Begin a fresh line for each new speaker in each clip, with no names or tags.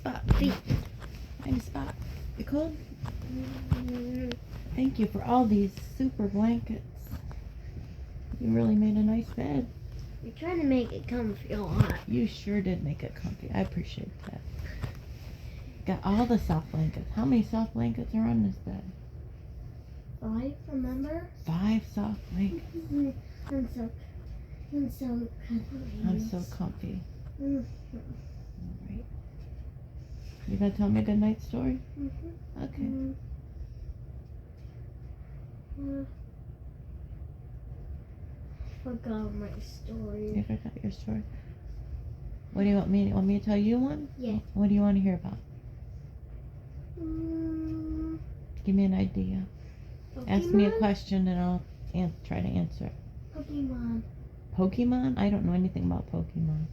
spot.
Feet.
Find a spot. You cold? Thank you for all these super blankets. You really made a nice bed.
You're trying to make it comfy a lot.
You sure did make it comfy. I appreciate that. Got all the soft blankets. How many soft blankets are on this bed?
5, remember?
5 soft blankets.
I'm so comfy.
I'm so comfy.
Mm-hmm.
All right. You gonna tell me a good night story?
Mm-hmm.
Okay.
Forgot my story.
You forgot your story. What do you want me? Want me to tell you one?
Yeah.
What do you want to hear about?
Mm,
Give me an idea.
Pokemon?
Ask me a question and I'll try to answer it.
Pokemon.
Pokemon? I don't know anything about Pokemon.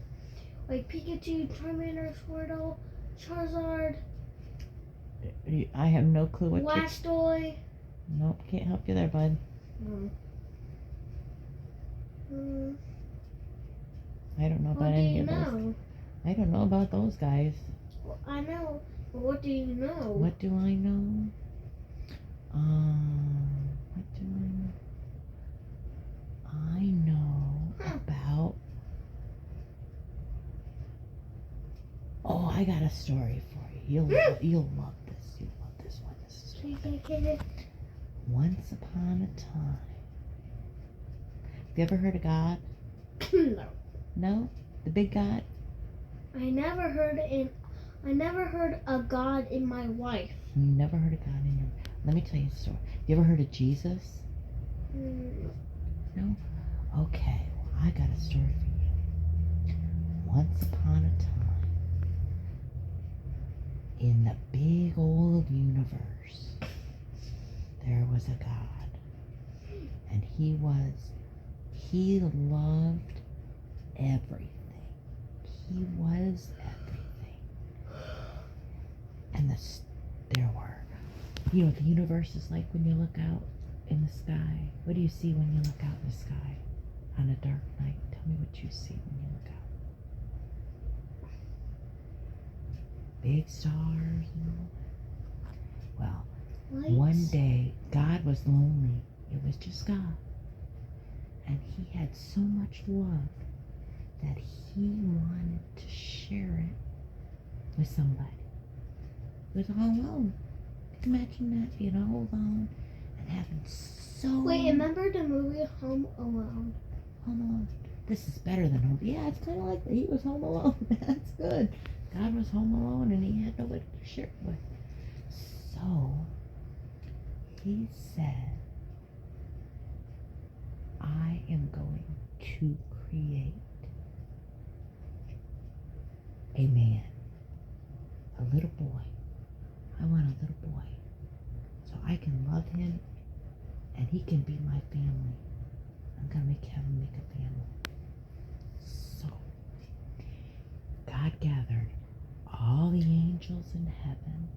Like Pikachu, Charmander, Squirtle, Charizard,
I have no clue what
Blastoise.
Nope, can't help you there, bud. I don't know about any of those. I don't know about those guys.
Well, I know, but what do you know?
What do I know? What do I know? I know about... Oh, I got a story for you. You'll love this. You'll love this one. This is really good. Once upon a time. Have you ever heard of God?
No.
No? The big God?
I never heard a God in my life.
You never heard of God in your... Let me tell you a story. You ever heard of Jesus? No? Okay. Well, I got a story for you. Once upon a time, in the big old universe, there was a God. And he loved everything. He was everything. And there were, the universe is like when you look out in the sky. What do you see when you look out in the sky on a dark night? Tell me what you see when you look out. Big stars and all that. Well,
Lights.
one day God was lonely. It was just God. And he had so much love that he wanted to share it with somebody. He was all alone. Can you imagine that? Being all alone and having so...
Wait, remember the movie Home Alone?
Home Alone. This is better than Home. Yeah, it's kind of like that. He was home alone. That's good. God was home alone and he had nobody to share it with. So, he said, I am going to create a man, a little boy. I want a little boy so I can love him and he can be my family. I'm going to have him make a family. So, God gathered all the angels in heaven.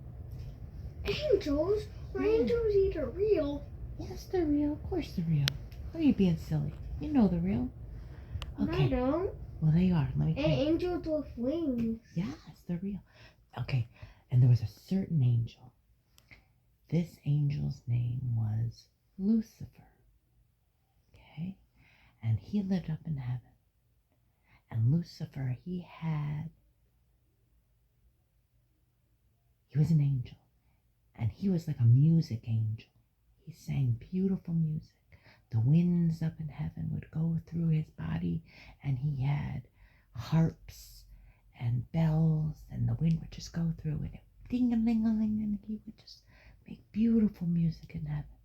Angels? Are angels either real?
Yes, they're real. Of course they're real. Why are you being silly? You know they're real. Okay.
I don't.
Well, they are. Let me tell you.
Angels with wings.
Yes, they're real. Okay. And there was a certain angel. This angel's name was Lucifer. Okay. And he lived up in heaven. And Lucifer, he was an angel. And he was like a music angel. He sang beautiful music. The winds up in heaven would go through his body, and he had harps and bells, and the wind would just go through and it ding-a-ling-a-ling, and he would just make beautiful music in heaven.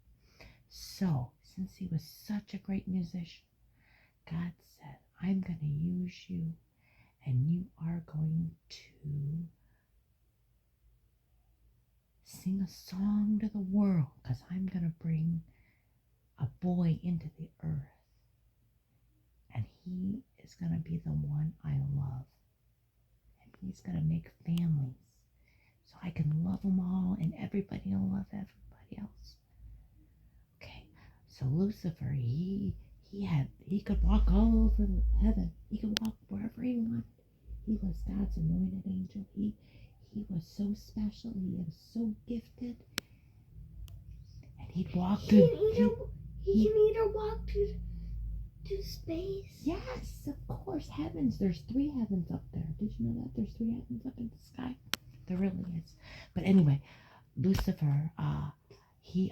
So, since he was such a great musician, God said, I'm going to use you, and you are going to sing a song to the world, because I'm going to bring a boy into the earth, and he is going to be the one I love, and he's going to make families so I can love them all and everybody will love everybody else. Okay, so Lucifer, he could walk all over heaven. He could walk wherever he wanted. He was God's anointed angel. He he was so special. He was so gifted. And he'd walk through.
He can either walk to space.
Yes, of course. Heavens. There's 3 heavens up there. Did you know that? There's 3 heavens up in the sky. There really is. But anyway, Lucifer, he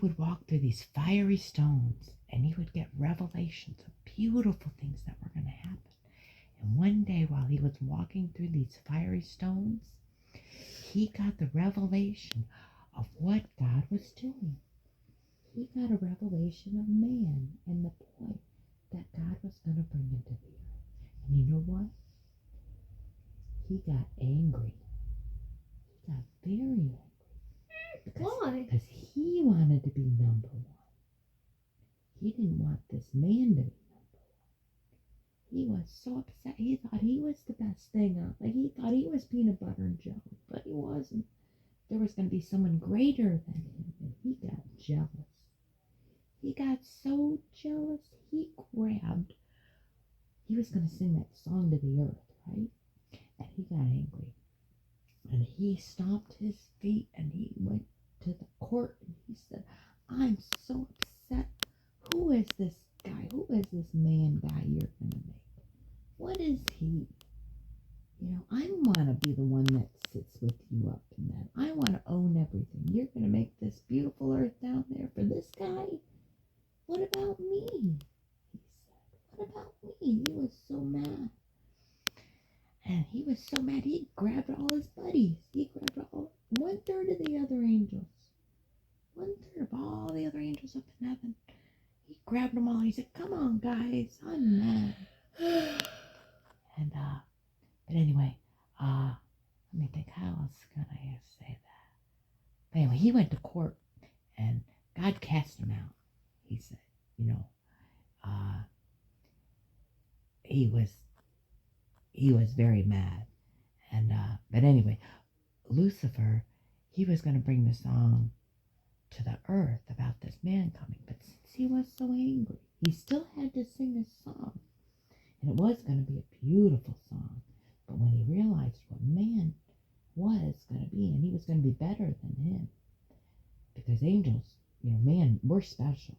would walk through these fiery stones, and he would get revelations of beautiful things that were going to happen. And one day, while he was walking through these fiery stones, he got the revelation of what God was doing. He got a revelation of man and the boy that God was going to bring into the earth. And you know what? He got angry. He got very angry.
Why?
Because he wanted to be number 1. He didn't want this man to be number 1. He was so upset. He thought he was the best thing out. Like he thought he was peanut butter and jelly, but he wasn't. There was going to be someone greater than him, and he got jealous. He got so jealous, he was going to sing that song to the earth, right? And he got angry. And he stomped his feet and he went to the court and he said, I'm so upset. Who is this guy? Who is this man guy you're going to make? What is he? You know, I want to be the one that sits with you up in that. I want to own everything. You're going to make this beautiful earth down there for this guy? What about me? He said, what about me? He was so mad. And he was so mad, he grabbed all his buddies. He grabbed 1/3 of the other angels. 1/3 of all the other angels up in heaven. He grabbed them all. He said, come on, guys. I'm mad. And, but anyway, let me think, how else can I say that? But anyway, he went to court and God cast him out. He said, you know, he was very mad. And, but anyway, Lucifer, he was going to bring the song to the earth about this man coming. But since he was so angry, he still had to sing his song. And it was going to be a beautiful song. But when he realized what man was going to be, and he was going to be better than him, because angels, you know, man, we're special.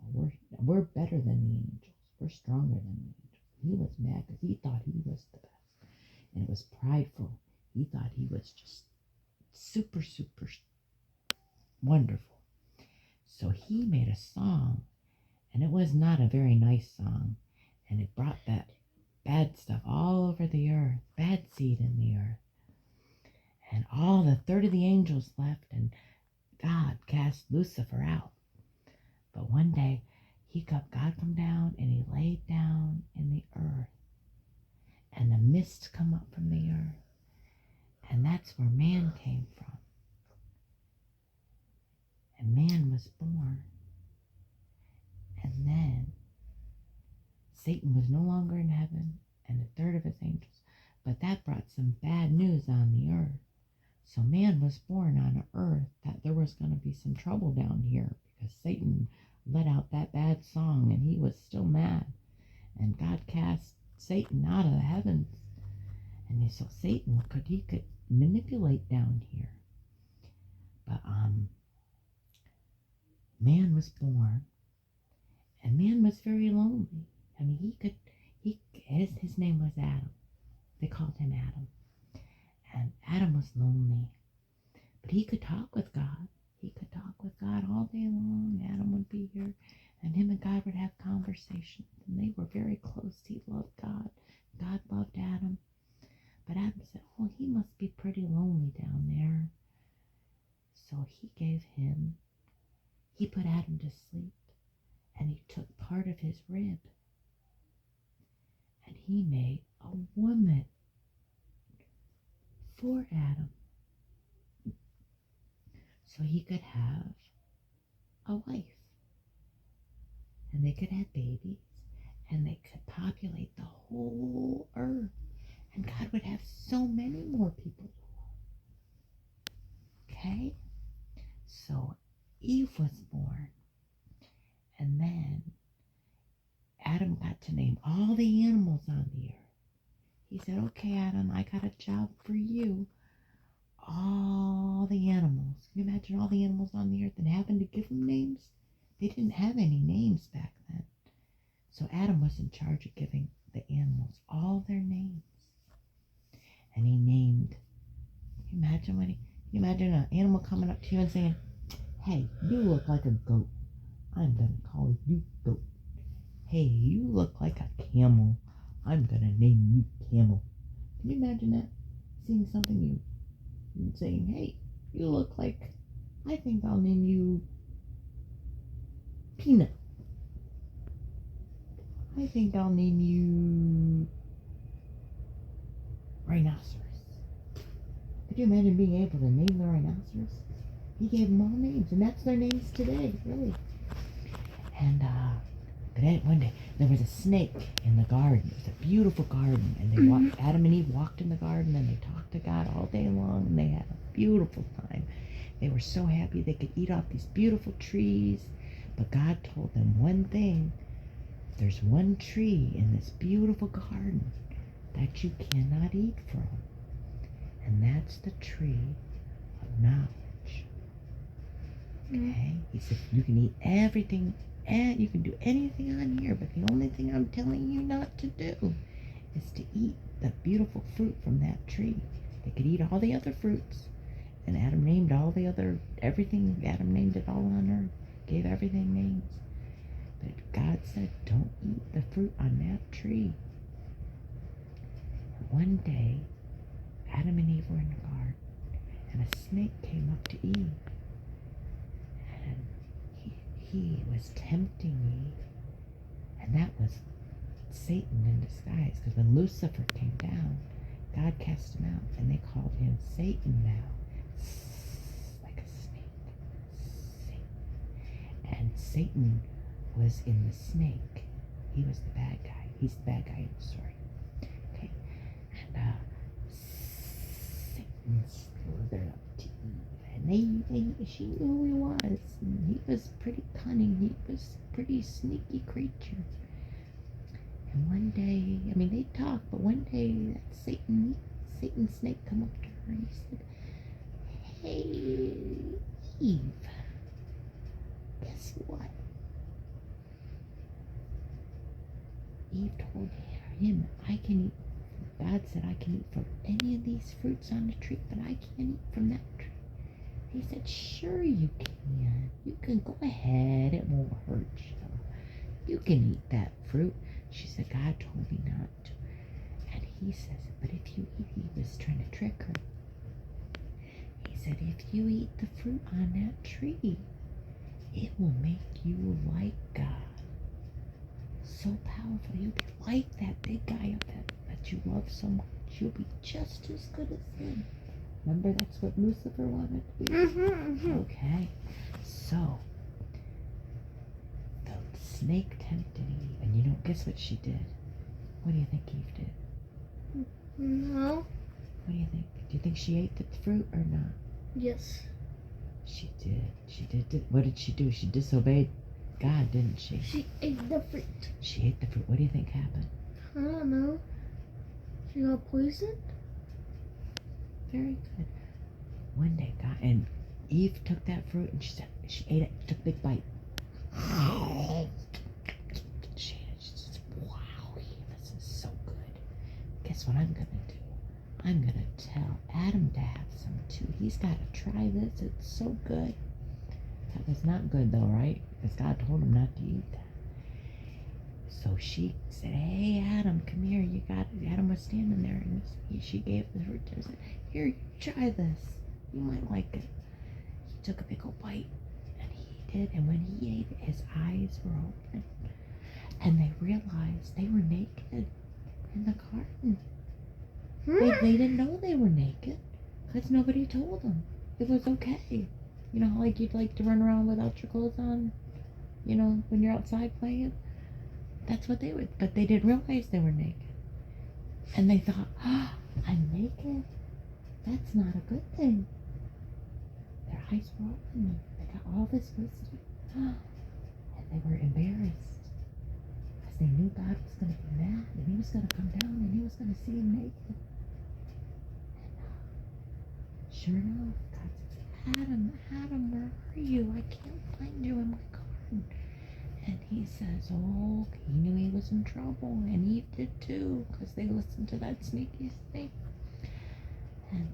We're better than the angels. We're stronger than the angels. He was mad because he thought he was the best. And it was prideful. He thought he was just super, super wonderful. So he made a song, and it was not a very nice song. And it brought that bad stuff all over the earth, bad seed in the earth. And all the 1/3 of the angels left, and God cast Lucifer out. But one day, God come down, and he laid down in the earth. And the mist come up from the earth. And that's where man came from. And man was born. And then Satan was no longer in heaven, and 1/3 of his angels. But that brought some bad news on the earth. So man was born on an earth that there was going to be some trouble down here because Satan let out that bad song and he was still mad. And God cast Satan out of the heavens. And so Satan could manipulate down here. But man was born, and man was very lonely. I mean, his name was Adam. They called him Adam. And Adam was lonely. But he could talk with God. He could talk with God all day long. Adam would be here, and him and God would have conversations. And they were very close. He loved God. God loved Adam. But Adam said, oh, he must be pretty lonely down there. So he put Adam to sleep, and he took part of his rib, and he made a woman for Adam, so he could have a wife, and they could have babies, and they could populate the whole earth, and God would have so many more people to love. Okay? So Eve was born, and then Adam got to name all the animals on the earth. He said, okay, Adam, I got a job for you. all the animals. Can you imagine all the animals on the earth and having to give them names? They didn't have any names back then. So Adam was in charge of giving the animals all their names. And he named, can you imagine an animal coming up to you and saying, hey, you look like a goat. I'm going to call you goat. Hey, you look like a camel. I'm going to name you camel. Can you imagine that? Seeing something you saying, hey, you look like, I think I'll name you Peanut. I think I'll name you Rhinoceros. Could you imagine being able to name the rhinoceros? He gave them all names, and that's their names today, really. And but then one day there was a snake in the garden. It was a beautiful garden, and they walked. Adam and Eve walked in the garden, and they talked to God all day long, and they had a beautiful time. They were so happy they could eat off these beautiful trees. But God told them one thing: there's one tree in this beautiful garden that you cannot eat from, and that's the tree of knowledge. Okay? He said you can eat everything and you can do anything on here, but the only thing I'm telling you not to do is to eat the beautiful fruit from that tree. They could eat all the other fruits, and Adam named all the other, everything, Adam named it all on earth, gave everything names. But God said, don't eat the fruit on that tree. And one day, Adam and Eve were in the garden, and a snake came up to Eve. And he was tempting Eve. And that was Satan in disguise, because when Lucifer came down, God cast him out, and they called him Satan now. Like a snake. Satan. And Satan was in the snake. He was the bad guy. He's the bad guy in the story. Okay. And Satan slithered up to Eve, and she knew who he was. And he was pretty cunning. He was a pretty sneaky creature. And one day, I mean, they talked, but one day that Satan snake come up to her and he said, hey, Eve, guess what? Eve told him, I can eat. God said I can eat from any of these fruits on the tree, but I can't eat from that tree. He said, sure you can. You can go ahead. It won't hurt you. You can eat that fruit. She said, God told me not to. And he says, but if you eat, he was trying to trick her. He said, if you eat the fruit on that tree, it will make you like God. So powerful. You'll be like that big guy up there that you love so much. You'll be just as good as him. Remember, that's what Lucifer wanted to be? Okay. So, the snake tempted Eve, and you know, guess what she did? What do you think Eve did?
No.
What do you think? Do you think she ate the fruit or not?
Yes.
She did. She did. What did she do? She disobeyed God, didn't she?
She ate the fruit.
She ate the fruit. What do you think happened?
I don't know. She got poisoned?
Very good. One day, God and Eve took that fruit and she ate it. Took a big bite. She ate it. She said, "Wow, Eve, this is so good. Guess what I'm gonna do? I'm gonna tell Adam to have some too. He's got to try this. It's so good." That was not good though, right? Because God told him not to eat that. So she said, "Hey, Adam, come here. You got it." Adam was standing there, and she gave the fruit to him and said, "Here, you try this. You might like it." He took a big old bite, and he did. And when he ate it, his eyes were open, and they realized they were naked in the garden. They didn't know they were naked because nobody told them. It was okay. You know, like you'd like to run around without your clothes on, you know, when you're outside playing. That's what they would, but they didn't realize they were naked. And they thought, oh, I'm naked. That's not a good thing. Their eyes were open. They got all this wisdom. And they were embarrassed because they knew God was going to be mad and he was going to come down and he was going to see them naked. And Sure enough, God says, Adam, where are you? I can't find you in my garden. And he says, oh, he knew he was in trouble, and Eve did too, because they listened to that sneaky snake. And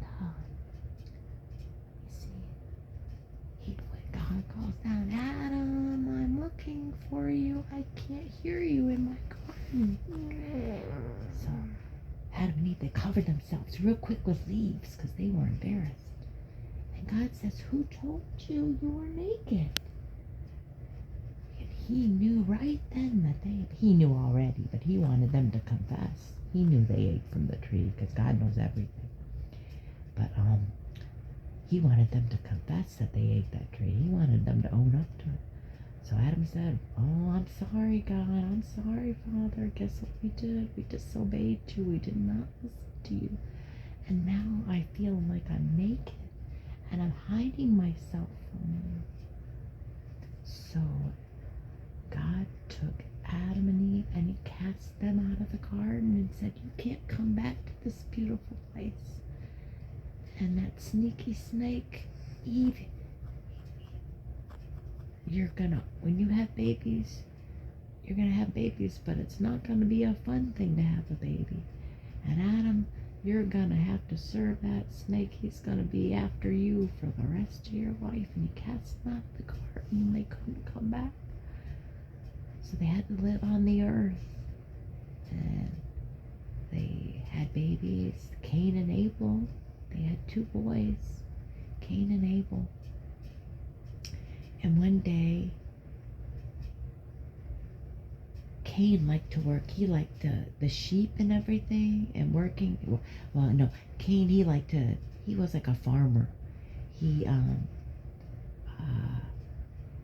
you see, when God calls down, Adam, I'm looking for you. I can't hear you in my garden. So Adam and Eve, they covered themselves real quick with leaves because they were embarrassed. And God says, who told you you were naked? And he knew right then that he knew already, but he wanted them to confess. He knew they ate from the tree because God knows everything. But he wanted them to confess that they ate that tree. He wanted them to own up to it. So Adam said, oh, I'm sorry, God. I'm sorry, Father. Guess what we did? We disobeyed you. We did not listen to you. And now I feel like I'm naked and I'm hiding myself from you. So God took Adam and Eve and he cast them out of the garden and said, you can't come back to this beautiful place. And that sneaky snake, Eve, when you have babies, you're gonna have babies, but it's not gonna be a fun thing to have a baby. And Adam, you're gonna have to serve that snake. He's gonna be after you for the rest of your life. And he cast them out of the garden and they couldn't come back. So they had to live on the earth. And they had babies, Cain and Abel. They had 2 boys, Cain and Abel. And one day, Cain liked to work. He liked the sheep and everything and working. Well, no, Cain, he was like a farmer. He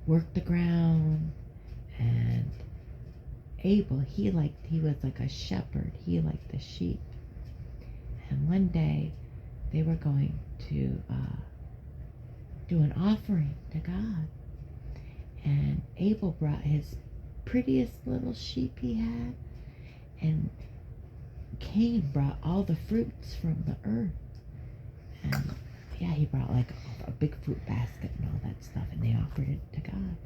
worked the ground. And Abel, he was like a shepherd. He liked the sheep. And one day, they were going to do an offering to God. And Abel brought his prettiest little sheep he had, and Cain brought all the fruits from the earth. And yeah, he brought like a big fruit basket and all that stuff, and they offered it to God.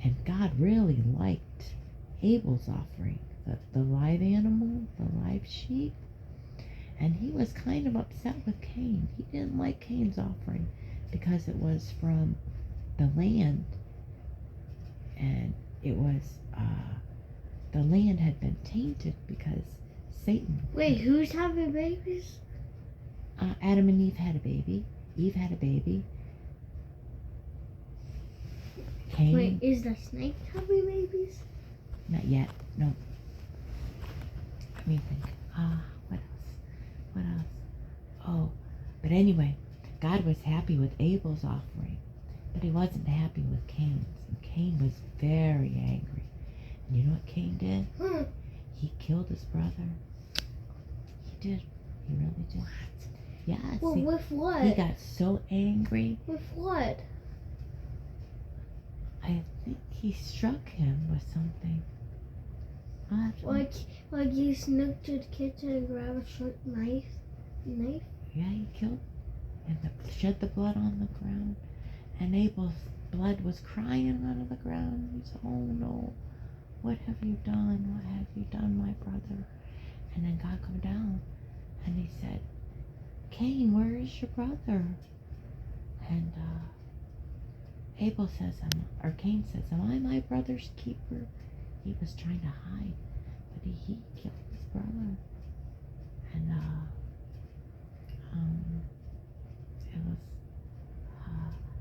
And God really liked Abel's offering, the live animal, the live sheep. And he was kind of upset with Cain. He didn't like Cain's offering because it was from the land. And it was, the land had been tainted because Satan.
Wait, who's having babies?
Adam and Eve had a baby. Eve had a baby. Cain.
Wait, is the snake having babies?
Not yet. No. Let me think. What else? Oh, but anyway, God was happy with Abel's offering, but he wasn't happy with Cain's. And Cain was very angry. And you know what Cain did? He killed his brother. He did. He really did.
What?
Yeah.
Well, with what?
He got so angry.
With what?
I think he struck him with something.
Like you snuck to the kitchen and grabbed a sharp knife?
Yeah, he killed and shed the blood on the ground. And Abel's blood was crying out of the ground. He said, oh no, what have you done? What have you done, my brother? And then God come down and he said, Cain, where is your brother? And Cain says, am I my brother's keeper? He was trying to hide, but he killed his brother. And it was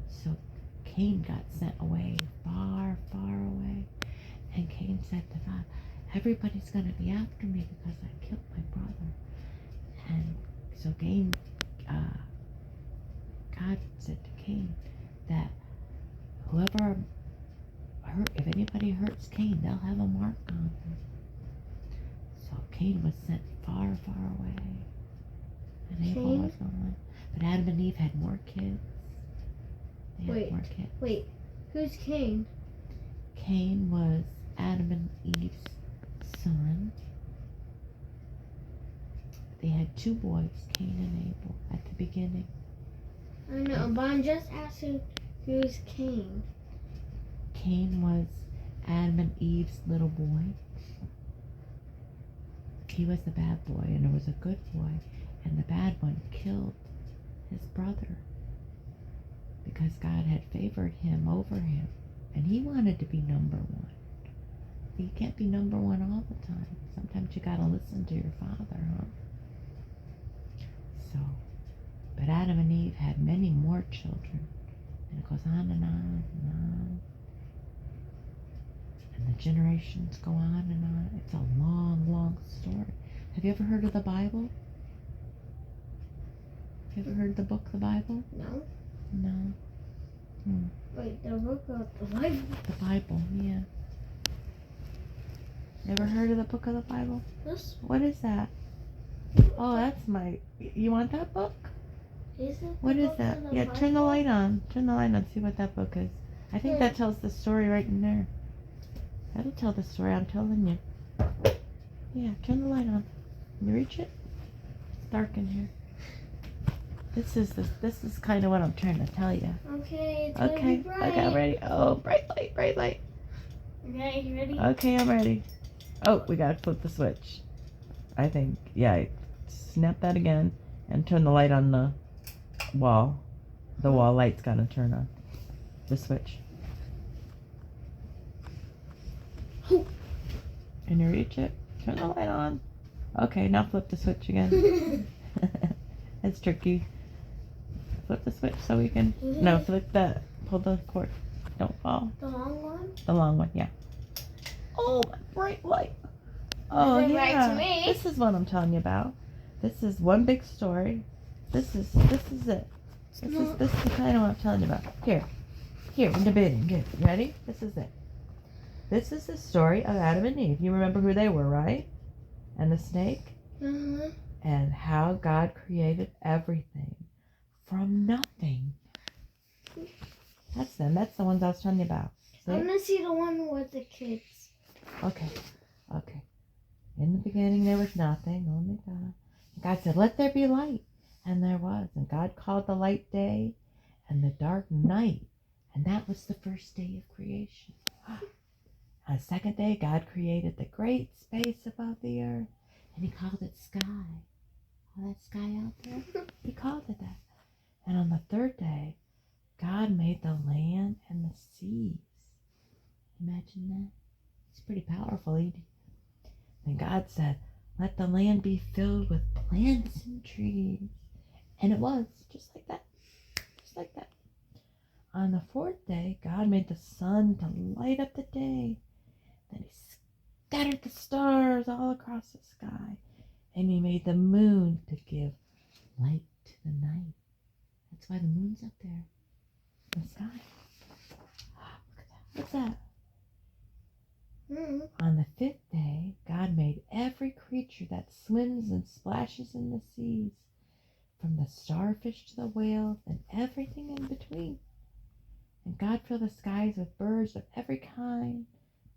so Cain got sent away, far, far away. And Cain said to God, everybody's going to be after me because I killed my brother. And so Cain, God said to Cain that if anybody hurts Cain, they'll have a mark on them. So Cain was sent far, far away. And Abel was gone. But Adam and Eve had more kids. They had more kids.
Wait, who's Cain?
Cain was Adam and Eve's son. They had 2 boys, Cain and Abel, at the beginning.
I know, but I'm just asking who's Cain.
Cain was Adam and Eve's little boy. He was the bad boy, and there was a good boy, and the bad one killed his brother because God had favored him over him, and he wanted to be number one. You can't be number one all the time. Sometimes you gotta listen to your father, huh? So, but Adam and Eve had many more children, and it goes on and on and on. And the generations go on and on. It's a long, long story. Have you ever heard of the Bible? Have you ever heard of the book, the Bible?
No.
No.
Wait, the book of the Bible?
The Bible, yeah. Never heard of the book of the Bible?
This?
What is that? Oh, that's my... You want that book?
Is it
What
the
is
book
that?
of the
Yeah,
Bible?
turn the light on. Turn the light on. See what that book is. I think that tells the story right in there. That'll tell the story, I'm telling you. Yeah, turn the light on. Can you reach it? It's dark in here. This is kind of what I'm trying to tell you.
Okay, it's gonna be bright.
Okay, I'm ready. Oh, bright light, bright light.
Okay, you ready?
Okay, I'm ready. Oh, we gotta flip the switch. I think, yeah, snap that again and turn the light on the wall. The wall light's gotta turn on. The switch. Can you reach it? Turn the light on. Okay, now flip the switch again. It's tricky. Flip the switch so we can... No, flip that. Pull the cord. Don't fall.
The long one?
The long one, yeah. Oh, my bright light. Oh,
Is it
yeah.
bright to me?
This is what I'm telling you about. This is one big story. This is it. This is kind of what I'm telling you about. Here, in the beginning. Good. You ready? This is it. This is the story of Adam and Eve. You remember who they were, right? And the snake?
Uh-huh.
And how God created everything from nothing. That's them. That's the ones I was telling you about. See?
I want to see the one with the kids.
Okay. In the beginning there was nothing, only God. And God said, let there be light. And there was. And God called the light day and the dark night. And that was the first day of creation. On the second day, God created the great space above the earth. And he called it sky. All that sky out there, he called it that. And on the third day, God made the land and the seas. Imagine that. It's pretty powerful. And God said, let the land be filled with plants and trees. And it was, just like that. Just like that. On the fourth day, God made the sun to light up the day. Then he scattered the stars all across the sky. And he made the moon to give light to the night. That's why the moon's up there in the sky. Look at that. What's that? On the fifth day, God made every creature that swims and splashes in the seas, from the starfish to the whales and everything in between. And God filled the skies with birds of every kind,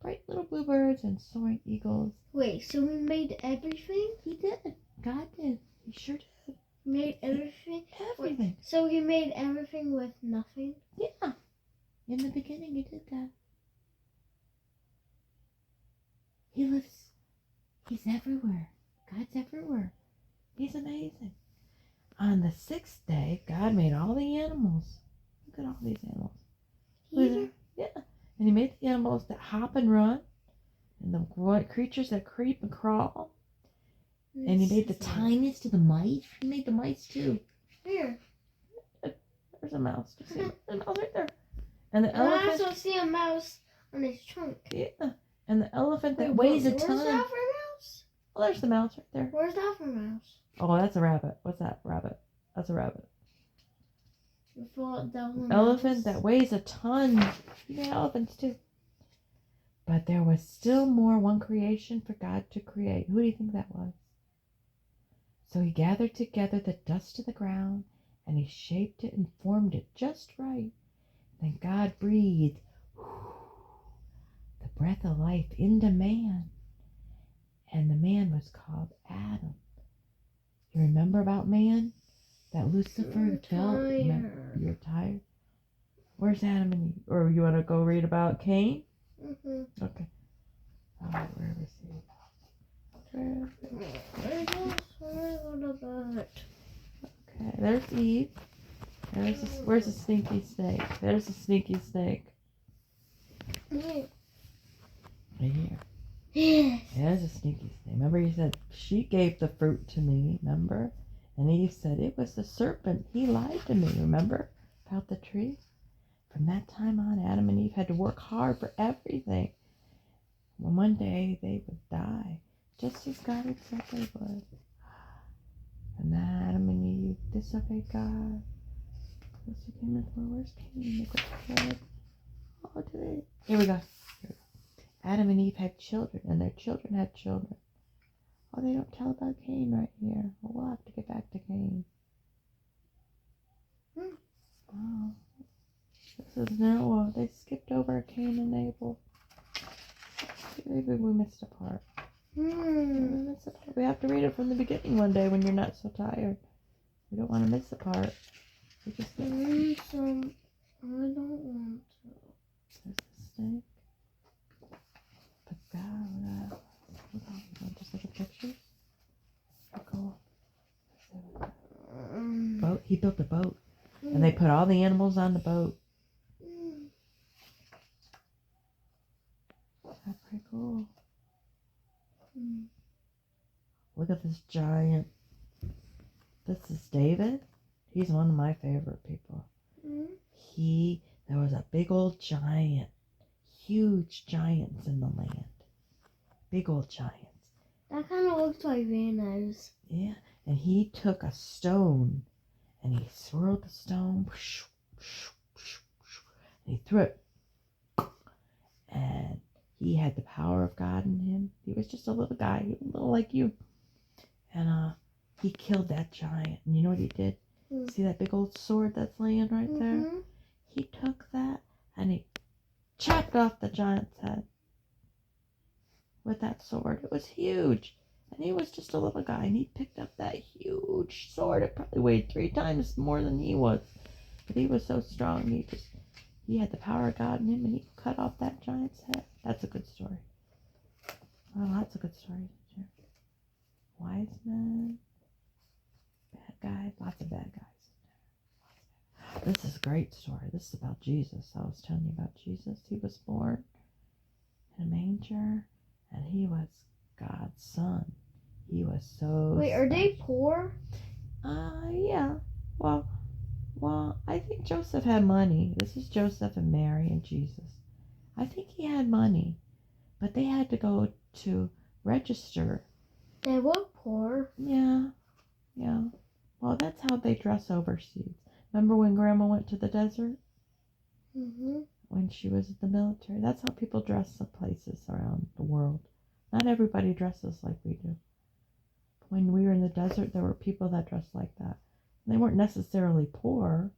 bright little bluebirds and soaring eagles.
Wait, so we made everything?
He did. God did. He sure did.
Made everything?
Everything.
Wait, so he made everything with nothing?
Yeah. In the beginning, he did that. He lives. He's everywhere. God's everywhere. He's amazing. On the sixth day, God made all the animals. Look at all these animals.
Here?
Yeah. And he made the animals that hop and run, and the creatures that creep and crawl. And he made the tiniest of the mice. He made the mice too.
Here.
There's a mouse. You see? There's a mouse right there. And the
I
elephant.
also see a mouse on his trunk.
Yeah. And the elephant that weighs a ton.
Where's the alpha mouse?
Oh, there's the mouse right there.
Where's the alpha mouse?
Oh, that's a rabbit. What's that? Rabbit. That's a rabbit.
Mouse.
Elephant that weighs a ton. You got elephants too. But there was still more, one creation for God to create. Who do you think that was? So he gathered together the dust of the ground, and he shaped it and formed it just right. Then God breathed the breath of life into man, and the man was called Adam. You remember about man? that Lucifer
I'm
fell.
tired.
You're tired? Where's Adam and Eve? Or you want to go read about Cain? Okay. Where is he?
I just forgot about it.
Okay, there's Eve. Where's the sneaky snake? There's the sneaky snake.
Wait.
Right here.
Yes.
There's a sneaky snake. Remember he said, she gave the fruit to me, remember? And Eve said, it was the serpent. He lied to me, remember? About the tree? From that time on, Adam and Eve had to work hard for everything. When one day they would die, just as God had said they would. And then Adam and Eve disobeyed God. Where's Cain? Oh, today. Here we go. Adam and Eve had children, and their children had children. Oh, they don't tell about Cain right here. Well, we'll have to get back to Cain. Oh, this is Noah. They skipped over Cain and Abel. Maybe we missed a part. We have to read it from the beginning one day when you're not so tired. We don't want to miss a part. We just
I don't want to.
There's the snake. But God, just look at pictures. Cool. Boat. He built a boat, and they put all the animals on the boat. That's pretty cool. Look at this giant. This is David. He's one of my favorite people. There was a big old giant, huge giants in the land. Big old giants.
That kind of looks like Vanna's.
Yeah, and he took a stone and he swirled the stone and he threw it. And he had the power of God in him. He was just a little guy, he was a little like you. And he killed that giant. And you know what he did? See that big old sword that's laying right there? He took that and he chopped off the giant's head with that sword. It was huge. And he was just a little guy, and he picked up that huge sword. It probably weighed 3 times more than he was. But he was so strong, he had the power of God in him, and he cut off that giant's head. That's a good story. Oh, lots of good stories. Wise men, bad guys, lots of bad guys. This is a great story. This is about Jesus. I was telling you about Jesus. He was born in a manger, and he was God's son. He was so
Wait, are they poor?
Yeah. Well, I think Joseph had money. This is Joseph and Mary and Jesus. I think he had money, but they had to go to register.
They were poor.
Yeah. Well, that's how they dress overseas. Remember when Grandma went to the desert? When she was in the military. That's how people dress in places around the world. Not everybody dresses like we do. When we were in the desert, there were people that dressed like that. They weren't necessarily poor.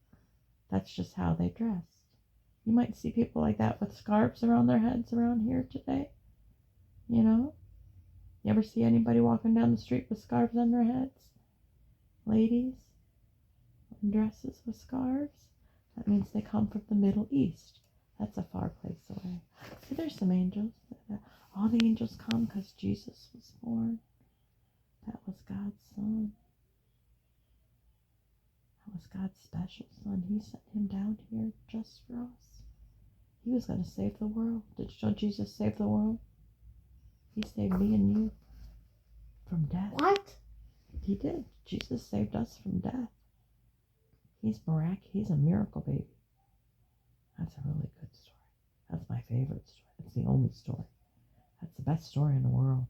That's just how they dressed. You might see people like that with scarves around their heads around here today. You know? You ever see anybody walking down the street with scarves on their heads? Ladies in dresses with scarves? That means they come from the Middle East. That's a far place away. See, there's some angels. All the angels come because Jesus was born. That was God's son. That was God's special son. He sent him down here just for us. He was going to save the world. Did you know Jesus saved the world? He saved me and you from death.
What?
He did. Jesus saved us from death. He's miraculous. He's a miracle baby. That's a really good story. That's my favorite story. That's the only story. That's the best story in the world.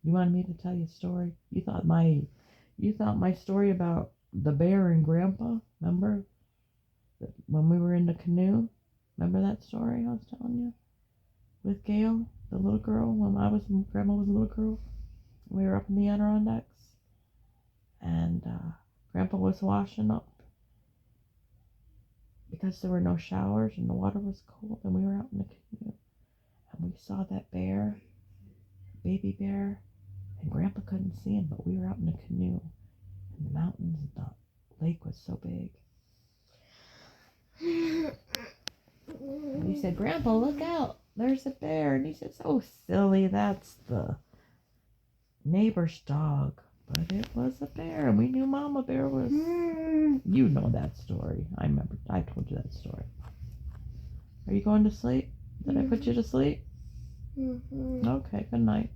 You wanted me to tell you a story? You thought my story about the bear and Grandpa, remember? When we were in the canoe? Remember that story I was telling you? With Gail, the little girl, when Grandma was a little girl? We were up in the Adirondacks. And Grandpa was washing up because there were no showers and the water was cold, and we were out in the canoe. And we saw that bear, baby bear, and Grandpa couldn't see him, but we were out in the canoe in the mountains, and the lake was so big. And he said, Grandpa, look out. There's a bear. And he says, oh, silly. That's the neighbor's dog. But it was a bear. And we knew Mama Bear was... You know that story. I remember. I told you that story. Are you going to sleep? Did I put you to sleep?
Mm-hmm.
Okay, good night.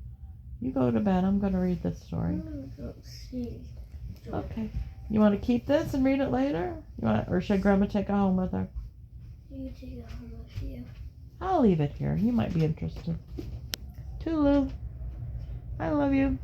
You go to bed. I'm going to read this story.
I'm gonna go see.
Okay. You want to keep this and read it later? Or should Grandma take it home with her?
You take it home with you.
I'll leave it here. You might be interested. Toodaloo. I love you.